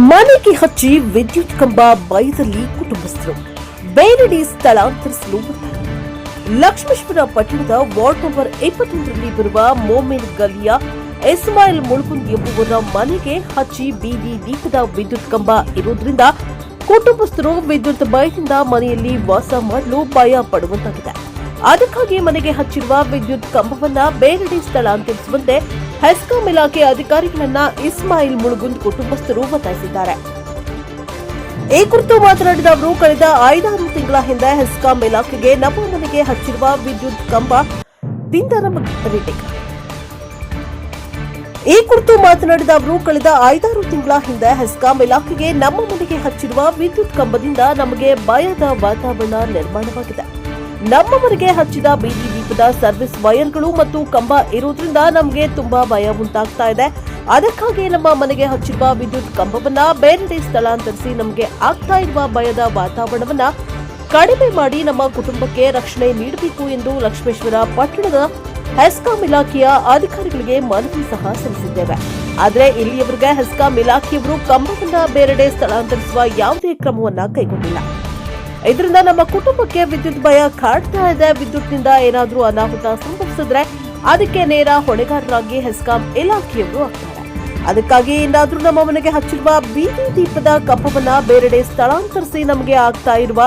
ಮನೆಗೆ ಹಚ್ಚಿ ವಿದ್ಯುತ್ ಕಂಬ ಭಯದಲ್ಲಿ ಕುಟುಂಬಸ್ಥರು ಬೇರೆಡೆ ಸ್ಥಳಾಂತರಿಸಲು ಒತ್ತಾಯ. ಲಕ್ಷ್ಮೇಶ್ವರ ಪಟ್ಟಣದ ವಾರ್ಡ್ ನಂಬರ್ 21ರಲ್ಲಿ ಬರುವ ಮೋಮಿನ್ ಗಲ್ಲಿಯ ಇಸ್ಮಾಯಿಲ್ ಮುಳ್ಗುಂದ್ ಎಂಬುವರ ಮನೆಗೆ ಹಚ್ಚಿ ಬೀದಿ ದೀಪದ ವಿದ್ಯುತ್ ಕಂಬ ಇರುವುದರಿಂದ ಕುಟುಂಬಸ್ಥರು ವಿದ್ಯುತ್ ಭಯದಿಂದ ಮನೆಯಲ್ಲಿ ವಾಸ ಮಾಡಲು ಭಯ ಪಡುವಂತಾಗಿದೆ. ಅದಕ್ಕಾಗಿ ಮನೆಗೆ ಹಚ್ಚಿರುವ ವಿದ್ಯುತ್ ಕಂಬವನ್ನ ಬೇರೆಡೆ ಸ್ಥಳಾಂತರಿಸುವಂತೆ ಹೆಸ್ಕಾಂ ಇಲಾಖೆ ಅಧಿಕಾರಿಗಳನ್ನ ಇಸ್ಮಾಯಿಲ್ ಮುಳ್ಗುಂದ್ ಕುಟುಂಬಸ್ಥರು ಒತ್ತಾಯಿಸಿದ್ದಾರೆ. ಈ ಕುರಿತು ಮಾತನಾಡಿದ ಅವರು, ಕಳೆದ 5-6 ತಿಂಗಳ ಹಿಂದೆ ಹೆಸ್ಕಾಂ ಇಲಾಖೆಗೆ ನಮ್ಮ ಮನೆಗೆ ಹಚ್ಚಿರುವ ವಿದ್ಯುತ್ ಕಂಬದಿಂದ ಈ ಕುರಿತು ಮಾತನಾಡಿದ ಅವರು, ಕಳೆದ 5-6 ತಿಂಗಳ ಹಿಂದೆ ಹೆಸ್ಕಾಂ ಇಲಾಖೆಗೆ ನಮ್ಮ ಮನೆಗೆ ಹಚ್ಚಿರುವ ವಿದ್ಯುತ್ ಕಂಬದಿಂದ ನಮಗೆ ಭಯದ ವಾತಾವರಣ ನಿರ್ಮಾಣವಾಗಿದೆ. ನಮ್ಮ ಮನೆಗೆ ಹಚ್ಚಿದ ಬೀದಿ ದೀಪದ ಸರ್ವಿಸ್ ವೈರ್ಗಳು ಮತ್ತು ಕಂಬ ಇರುವುದರಿಂದ ನಮಗೆ ತುಂಬಾ ಭಯ ಉಂಟಾಗ್ತಾ ಇದೆ. ಅದಕ್ಕಾಗಿ ನಮ್ಮ ಮನೆಗೆ ಹಚ್ಚಿರುವ ವಿದ್ಯುತ್ ಕಂಬವನ್ನ ಬೇರೆಡೆ ಸ್ಥಳಾಂತರಿಸಿ ನಮಗೆ ಆಗ್ತಾ ಇರುವ ಭಯದ ವಾತಾವರಣವನ್ನ ಕಡಿಮೆ ಮಾಡಿ ನಮ್ಮ ಕುಟುಂಬಕ್ಕೆ ರಕ್ಷಣೆ ನೀಡಬೇಕು ಎಂದು ಲಕ್ಷ್ಮೇಶ್ವರ ಪಟ್ಟಣದ ಹೆಸ್ಕಾಂ ಇಲಾಖೆಯ ಅಧಿಕಾರಿಗಳಿಗೆ ಮನವಿ ಸಹ ಸಲ್ಲಿಸಿದ್ದೇವೆ. ಆದರೆ ಇಲ್ಲಿಯವರೆಗೆ ಹೆಸ್ಕಾಂ ಇಲಾಖೆಯವರು ಕಂಬವನ್ನ ಬೇರೆಡೆ ಸ್ಥಳಾಂತರಿಸುವ ಯಾವುದೇ ಕ್ರಮವನ್ನ ಕೈಗೊಂಡಿಲ್ಲ. ಇದರಿಂದ ನಮ್ಮ ಕುಟುಂಬಕ್ಕೆ ವಿದ್ಯುತ್ ಭಯ ಕಾಡ್ತಾ ಇದೆ. ವಿದ್ಯುತ್ನಿಂದ ಏನಾದರೂ ಅನಾಹುತ ಸಂಭವಿಸಿದ್ರೆ ಅದಕ್ಕೆ ನೇರ ಹೊಣೆಗಾರರಾಗಿ ಹೆಸ್ಕಾಂ ಇಲಾಖೆಯವರು ಆಗ್ತಾರೆ. ಅದಕ್ಕಾಗಿ ಇನ್ನಾದರೂ ನಮ್ಮ ಮನೆಗೆ ಹಚ್ಚಿರುವ ಬೀದಿ ದೀಪದ ಕಂಬವನ್ನ ಬೇರೆಡೆ ಸ್ಥಳಾಂತರಿಸಿ ನಮಗೆ ಆಗ್ತಾ ಇರುವ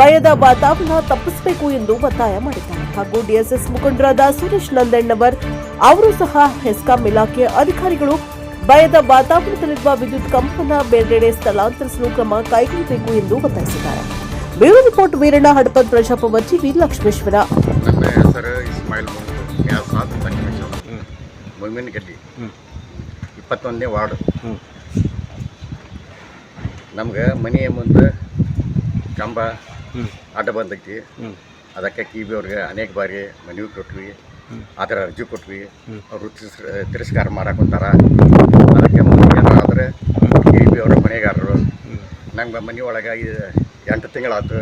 ಭಯದ ವಾತಾವರಣ ತಪ್ಪಿಸಬೇಕು ಎಂದು ಒತ್ತಾಯ ಮಾಡಿದ್ದಾರೆ. ಹಾಗೂ ಡಿಎಸ್ಎಸ್ ಮುಖಂಡರಾದ ಸುರೇಶ್ ನಂದಣ್ಣವರ್ ಅವರು ಸಹ ಹೆಸ್ಕಾಂ ಇಲಾಖೆ ಅಧಿಕಾರಿಗಳು ಭಯದ ವಾತಾವರಣದಲ್ಲಿರುವ ವಿದ್ಯುತ್ ಕಂಬವನ್ನ ಬೇರೆಡೆ ಸ್ಥಳಾಂತರಿಸಲು ಕ್ರಮ ಕೈಗೊಳ್ಳಬೇಕು ಎಂದು ಒತ್ತಾಯಿಸಿದ್ದಾರೆ. Bureau report Veeranna Hadapad, Praja Power TV, Lakshmeshwar. ನನ್ನ ಹೆಸರು ಇಸ್ಮಾಯಿಲ್ ಮೊಮಿನ್ ಗಲ್ಲಿ, 21ನೇ ವಾರ್ಡ್. ನಮ್ಗೆ ಮನೆಯ ಮುಂದೆ ಕಂಬ ಅಡ್ಡ ಬಂದೈತಿ. ಅದಕ್ಕೆ ಕಿಬಿ ಅವ್ರಿಗೆ ಅನೇಕ ಬಾರಿ ಮನವಿ ಕೊಟ್ವಿ, ಅದರ ಅರ್ಜಿ ಕೊಟ್ವಿ. ಅವರು ತಿರಸ್ಕಾರ ಮಾಡಾಕೊಂತಾರ. ಅದಕ್ಕೆ ಮುಂದೆ ಏನಾದ್ರೆ ಕಿಬಿ ಅವರ ಮನೆಗಾರರು ನಂಗೆ ಮನೆ ಒಳಗೆ 8 ತಿಂಗಳಾಯ್ತು.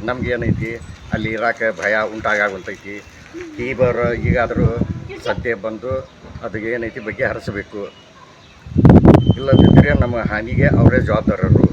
ನಮ್ಗೇನೈತಿ ಅಲ್ಲಿ ಇರಾಕ ಭಯ ಉಂಟಾಗುವಂತೈತಿ. ಕಿಬಿಯವರು ಈಗಾದರೂ ಸದ್ಯ ಬಂದು ಅದಕ್ಕೆ ಏನೈತಿ ಬಗ್ಗೆ ಹರಿಸಬೇಕು. ಇಲ್ಲದಿದ್ದರೆ ನಮ್ಮ ಹಾನಿಗೆ ಅವರೇ ಜವಾಬ್ದಾರರು.